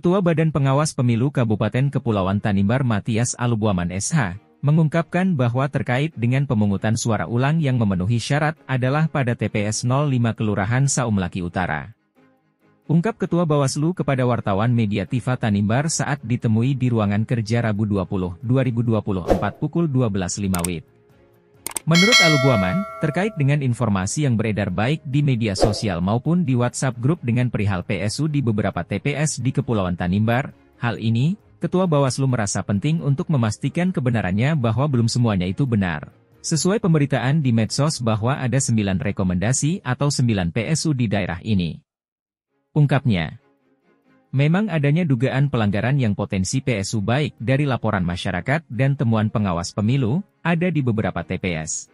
Ketua Badan Pengawas Pemilu Kabupaten Kepulauan Tanimbar Matias Alubuaman SH, mengungkapkan bahwa terkait dengan pemungutan suara ulang yang memenuhi syarat adalah pada TPS 05 Kelurahan Saumlaki Utara. Ungkap Ketua Bawaslu kepada wartawan media Tifa Tanimbar saat ditemui di ruangan kerja Rabu 20/2024 pukul 12.05 WIB. Menurut Alubuaman, terkait dengan informasi yang beredar baik di media sosial maupun di WhatsApp grup dengan perihal PSU di beberapa TPS di Kepulauan Tanimbar, hal ini, Ketua Bawaslu merasa penting untuk memastikan kebenarannya bahwa belum semuanya itu benar. Sesuai pemberitaan di medsos bahwa ada 9 rekomendasi atau 9 PSU di daerah ini. Ungkapnya, memang adanya dugaan pelanggaran yang potensi PSU baik dari laporan masyarakat dan temuan pengawas pemilu, ada di beberapa TPS.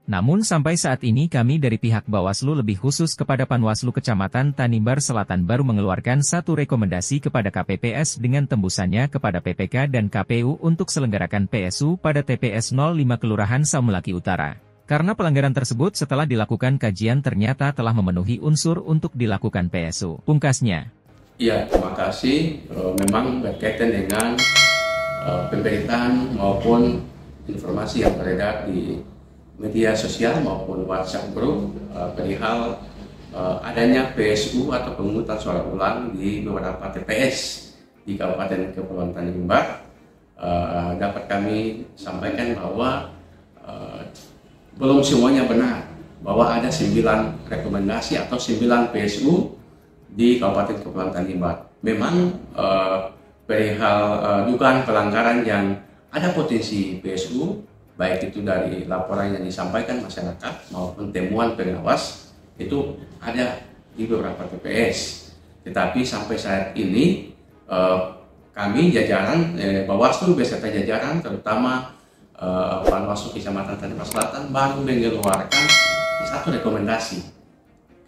Namun sampai saat ini kami dari pihak Bawaslu lebih khusus kepada Panwaslu Kecamatan Tanimbar Selatan baru mengeluarkan satu rekomendasi kepada KPPS dengan tembusannya kepada PPK dan KPU untuk selenggarakan PSU pada TPS 05 Kelurahan Saumlaki Utara. Karena pelanggaran tersebut setelah dilakukan kajian ternyata telah memenuhi unsur untuk dilakukan PSU. Pungkasnya. Ya, terima kasih. Memang berkaitan dengan pemberitaan maupun informasi yang beredar di media sosial maupun WhatsApp group perihal adanya PSU atau pemungutan suara ulang di beberapa TPS di Kabupaten Kepulauan Tanimbar. Dapat kami sampaikan bahwa belum semuanya benar, bahwa ada 9 rekomendasi atau 9 PSU di Kabupaten Kepulauan Tanimbar. Memang perihal dugaan pelanggaran yang ada potensi PSU, baik itu dari laporan yang disampaikan masyarakat maupun temuan pengawas, itu ada di beberapa TPS. Tetapi sampai saat ini kami jajaran Bawaslu beserta jajaran terutama Panwaslu Kecamatan Tanimbar Selatan baru mengeluarkan satu rekomendasi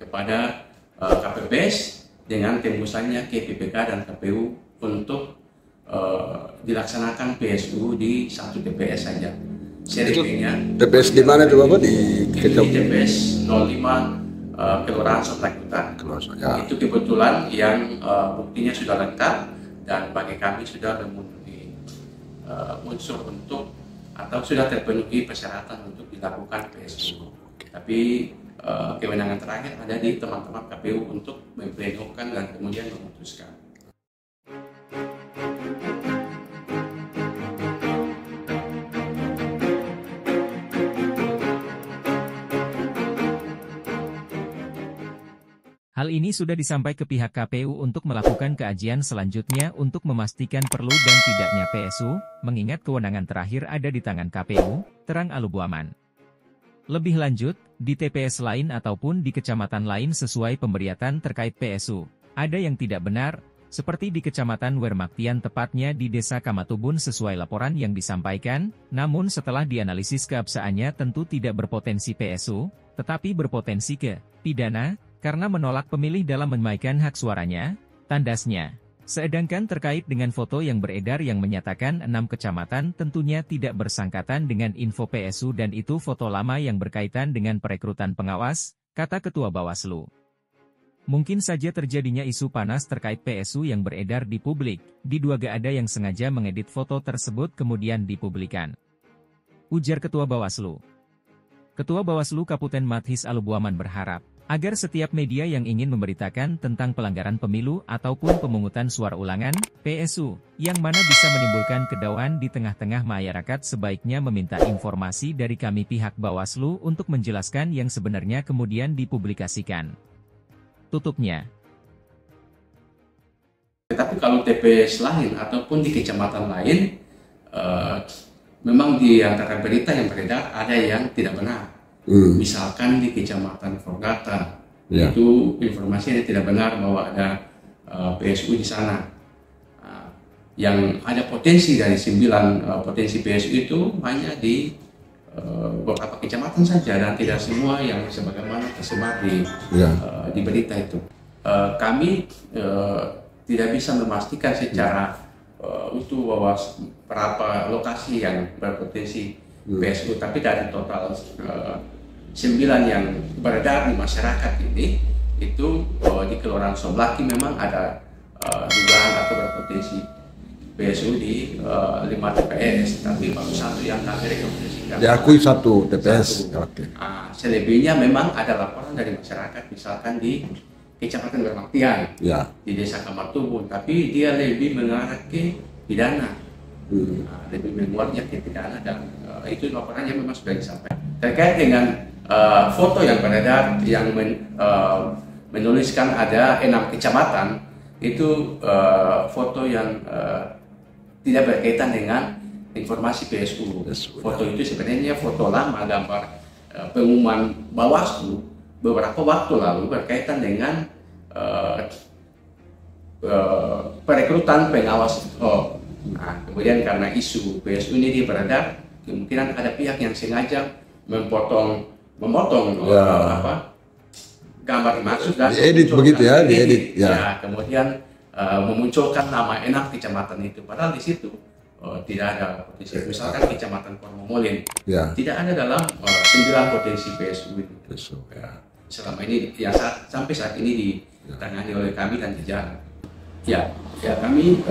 kepada KPPS dengan tembusannya ke PPK dan KPU untuk dilaksanakan PSU di satu TPS saja. Selebihnya TPS di mana itu Bapak? Di TPS 05 Kelurahan Saumlaki Utara. Ya. Itu kebetulan yang buktinya sudah lengkap dan bagi kami sudah memenuhi unsur untuk atau sudah terpenuhi persyaratan untuk dilakukan PSU. Tapi kewenangan terakhir ada di teman-teman KPU untuk memplenokan dan kemudian memutuskan. Hal ini sudah disampaikan ke pihak KPU untuk melakukan kajian selanjutnya untuk memastikan perlu dan tidaknya PSU, mengingat kewenangan terakhir ada di tangan KPU, terang Alubuaman. Lebih lanjut, di TPS lain ataupun di kecamatan lain sesuai pemberitaan terkait PSU, ada yang tidak benar, seperti di Kecamatan Wermaktian tepatnya di Desa Kamatubun sesuai laporan yang disampaikan, namun setelah dianalisis keabsahannya tentu tidak berpotensi PSU, tetapi berpotensi ke pidana, karena menolak pemilih dalam memainkan hak suaranya, tandasnya. Sedangkan terkait dengan foto yang beredar yang menyatakan 6 kecamatan tentunya tidak bersangkatan dengan info PSU dan itu foto lama yang berkaitan dengan perekrutan pengawas, kata Ketua Bawaslu. Mungkin saja terjadinya isu panas terkait PSU yang beredar di publik, diduga ada yang sengaja mengedit foto tersebut kemudian dipublikan. Ujar Ketua Bawaslu. Ketua Bawaslu Kabupaten Matias Alubuaman berharap, agar setiap media yang ingin memberitakan tentang pelanggaran pemilu ataupun pemungutan suara ulangan, PSU, yang mana bisa menimbulkan kedauan di tengah-tengah masyarakat sebaiknya meminta informasi dari kami pihak Bawaslu untuk menjelaskan yang sebenarnya kemudian dipublikasikan. Tutupnya. Tetapi kalau TPS lain ataupun di kecamatan lain, memang di antara berita yang beredar ada yang tidak benar. Misalkan di Kecamatan Forgata, itu informasinya tidak benar bahwa ada PSU di sana. Yang ada potensi dari 9 potensi PSU itu hanya di beberapa kecamatan saja dan tidak semua yang sebagaimana tersebar di berita itu. Kami tidak bisa memastikan secara utuh bahwa berapa lokasi yang berpotensi PSU, tapi dari total 9 yang beredar di masyarakat ini, itu di Kelurahan Saumlaki memang ada dugaan atau berpotensi PSU di 5 TPS, tapi baru satu yang kami rekomendasikan. Diakui satu TPS. Satu. Oke. Selebihnya memang ada laporan dari masyarakat, misalkan di Kecamatan Bermaktian, Ya. di Desa Kamartubun, tapi dia lebih mengarah ke pidana, lebih menguatnya ke pidana, dan itu laporannya memang sudah disampaikan. Terkait dengan foto yang beredar yang menuliskan ada 6 kecamatan, itu foto yang tidak berkaitan dengan informasi PSU. Foto itu sebenarnya foto lama, gambar pengumuman Bawaslu beberapa waktu lalu berkaitan dengan perekrutan pengawas. Nah, kemudian karena isu PSU ini beredar, kemungkinan ada pihak yang sengaja memotong gambar dimaksud dan diedit begitu ya, diedit. Ya, kemudian memunculkan nama 6 kecamatan itu, padahal di situ tidak ada potensi. Misalkan Kecamatan Kormomolin, Ya. tidak ada dalam 9 potensi PSU itu. PSU, ya. Selama ini yang sampai saat ini ditangani oleh kami dan jajaran. Ya kami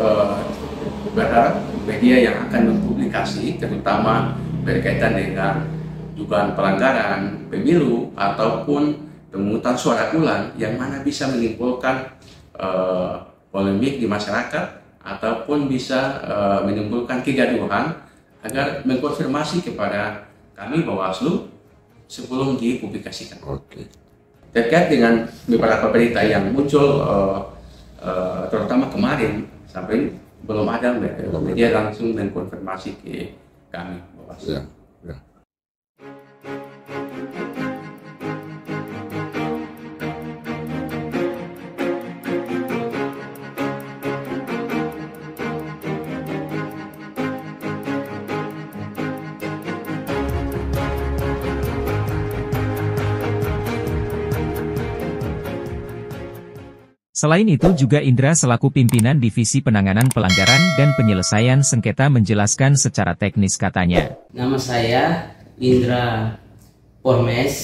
berharap media yang akan mempublikasi, terutama berkaitan dengan dugaan pelanggaran pemilu ataupun pemungutan suara ulang yang mana bisa menimbulkan polemik di masyarakat ataupun bisa menimbulkan kegaduhan, agar mengkonfirmasi kepada kami Bawaslu sebelum dipublikasikan. Oke. Terkait dengan beberapa berita yang muncul, terutama kemarin, sampai belum ada media langsung mengkonfirmasi ke kami Bawaslu. Ya. Ya. Selain itu juga Indra selaku pimpinan Divisi Penanganan Pelanggaran dan Penyelesaian Sengketa menjelaskan secara teknis katanya. Nama saya Indra Pormes,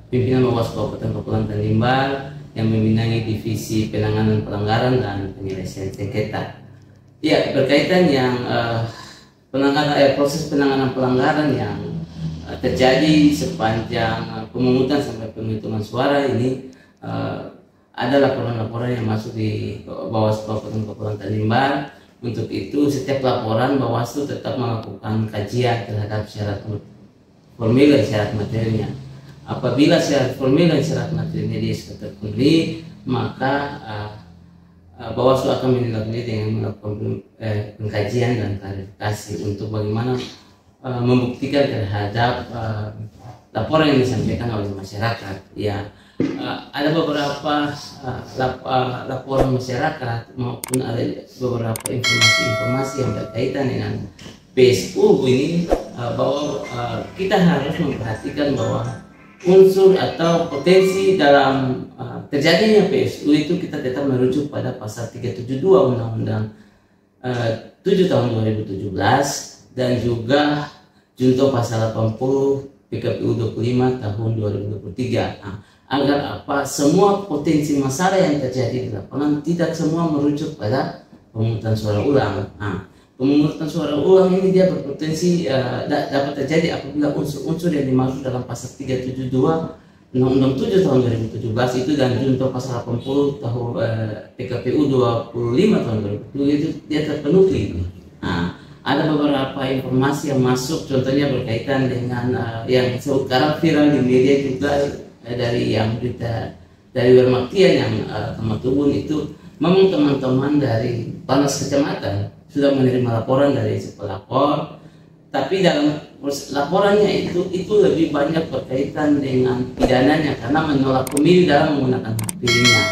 pimpinan Bawaslu Kabupaten Kepulauan Tanimbar yang membidangi Divisi Penanganan Pelanggaran dan Penyelesaian Sengketa. Ya, berkaitan yang proses penanganan pelanggaran yang terjadi sepanjang pemungutan sampai penghitungan suara ini, ada laporan-laporan yang masuk di Bawaslu Kabupaten Kepulauan Tanimbar. Untuk itu setiap laporan Bawaslu tetap melakukan kajian terhadap syarat formil dan syarat materinya. Apabila syarat formil dan syarat materinya terpenuhi, maka Bawaslu akan menindaklanjuti dengan melakukan pengkajian dan klarifikasi untuk bagaimana membuktikan terhadap laporan yang disampaikan oleh masyarakat. Ya, ada beberapa laporan masyarakat maupun ada beberapa informasi yang berkaitan dengan PSU ini, bahwa kita harus memperhatikan bahwa unsur atau potensi dalam terjadinya PSU itu kita tetap merujuk pada pasal 372 Undang-Undang 7 tahun 2017 dan juga junto pasal 80 PKPU 25 tahun 2023. Agar semua potensi masalah yang terjadi di lapangan tidak semua merujuk pada pemungutan suara ulang. Pemungutan suara ulang ini dia berpotensi dapat terjadi apabila unsur-unsur yang dimaksud dalam pasal 372 Undang-Undang 7 tahun 2017 itu dan junto pasal 80 tahun PKPU 25 tahun 2020 itu dia terpenuhi. Ada beberapa informasi yang masuk, contohnya berkaitan dengan yang sekarang viral di media juga, dari yang berita dari Bermaktian yang Kamartubun itu, memang teman-teman dari Panas Kecamatan sudah menerima laporan dari si pelapor, tapi dalam laporannya itu lebih banyak berkaitan dengan pidananya karena menolak pemilih dalam menggunakan hak pilihnya.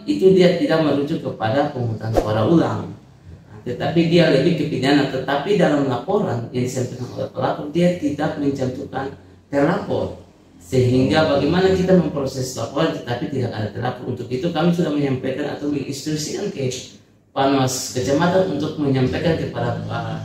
Itu dia tidak merujuk kepada pemungutan suara ulang, tetapi dia lebih ke pidana. Tetapi dalam laporan yang disampaikan oleh pelapor dia tidak mencantumkan terlapor, sehingga bagaimana kita memproses laporan tetapi tidak ada terlapor. Untuk itu kami sudah menyampaikan atau menginstruksikan ke Panwas Kecamatan untuk menyampaikan kepada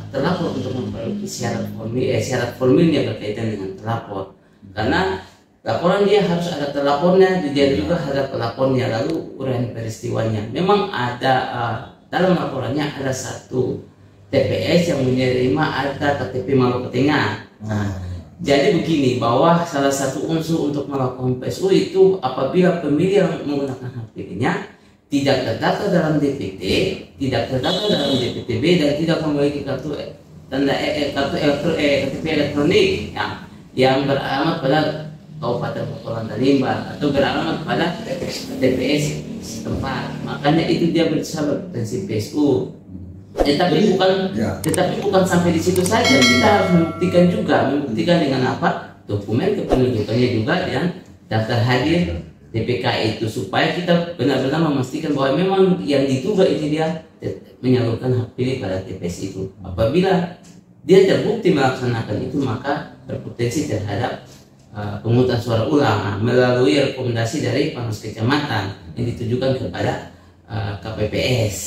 terlapor untuk memperoleh syarat formilnya berkaitan dengan terlapor, karena laporan dia harus ada terlapornya, dia juga ada pelapornya, lalu uraian peristiwanya. Memang ada dalam laporannya ada satu TPS yang menerima ada KTP Maluku Tengah. Nah, jadi begini, bahwa salah satu unsur untuk melakukan PSU itu apabila pemilih yang menggunakan hak pilihnya tidak terdaftar dalam DPT, tidak terdaftar dalam DPTB, dan tidak memiliki kartu tanda KTP elektronik yang beralamat pada Kabupaten Kepulauan Tanimbar atau beralamat pada TPS setempat. Makanya itu dia bersama prinsip PSU. Tetapi bukan sampai di situ saja, kita harus membuktikan dengan apa? Dokumen kependudukannya juga dan daftar hadir DPK itu, supaya kita benar-benar memastikan bahwa memang yang diduga ini dia menyalurkan hak pilih pada TPS itu. Apabila dia terbukti melaksanakan itu, maka berpotensi terhadap pemungutan suara ulang melalui rekomendasi dari Panwas Kecamatan yang ditujukan kepada KPPS.